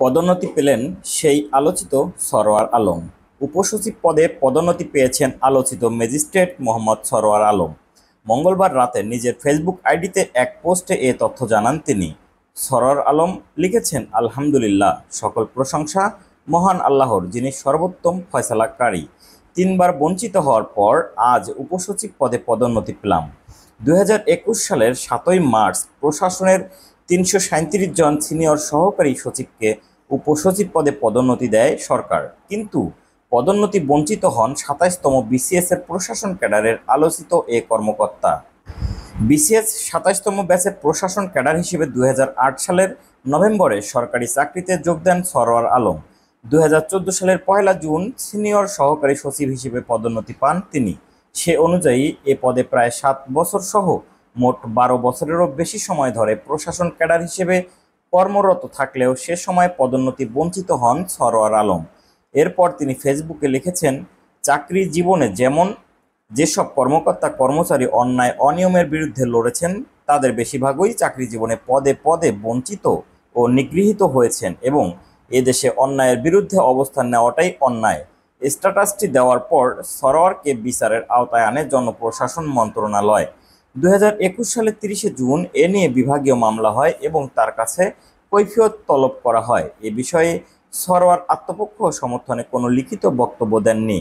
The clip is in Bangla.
পদোন্নতি পেলেন সেই আলোচিত সরোয়ার আলম। উপসচিব পদে পদোন্নতি পেয়েছেন আলোচিত ম্যাজিস্ট্রেট মোহাম্মদ সরোয়ার আলম। মঙ্গলবার রাতে নিজের ফেসবুক আইডিতে এক পোস্টে এ তথ্য জানান তিনি। সরোয়ার আলম লিখেছেন, আলহামদুলিল্লাহ, সকল প্রশংসা মহান আল্লাহর, যিনি সর্বোত্তম ফয়সালাকারী। 3বার বঞ্চিত হওয়ার পর আজ উপসচিব পদে পদোন্নতি পেলাম। 2021 সালের 7ই মার্চ প্রশাসনের 337 জন সিনিয়র সহকারী সচিবকে উপসচিব পদে পদোন্নতি দেয় সরকার, কিন্তু পদোন্নতি বঞ্চিত হন 27তম বিসিএস এর প্রশাসন ক্যাডারের আলোচিত এ কর্মকর্তা। বিসিএস 27তম ব্যাচের প্রশাসন ক্যাডার হিসেবে 2008 সালের নভেম্বরে সরকারি চাকরিতে যোগ দেন সরোয়ার আলম। 2014 সালের 1 জুন সিনিয়র সহকারী সচিব হিসেবে পদোন্নতি পান তিনি। সে অনুযায়ী এ পদে প্রায় 7 বছর সহ মোট 12 বছরেরও বেশি সময় ধরে প্রশাসন ক্যাডার হিসেবে কর্মরত থাকলেও সে সময় পদোন্নতি বঞ্চিত হন সরোয়ার আলম। এরপর তিনি ফেসবুকে লিখেছেন, চাকরি জীবনে যেসব কর্মকর্তা কর্মচারী অন্যায় অনিয়মের বিরুদ্ধে লড়েছেন তাদের বেশিরভাগই চাকরি জীবনে পদে পদে বঞ্চিত ও নিগৃহীত হয়েছেন এবং এদেশে অন্যায়ের বিরুদ্ধে অবস্থান নেওয়াটাই অন্যায়। স্ট্যাটাসটি দেওয়ার পর সরোয়ারকে বিচারের আওতায় আনে জনপ্রশাসন মন্ত্রণালয়। 2021 সালের 30 জুন এ নিয়ে বিভাগীয় মামলা হয় এবং তার কাছে কৈফিয়ত তলব করা হয়। এ বিষয়ে সরোয়ার আত্মপক্ষ সমর্থনে কোনো লিখিত বক্তব্য দেননি।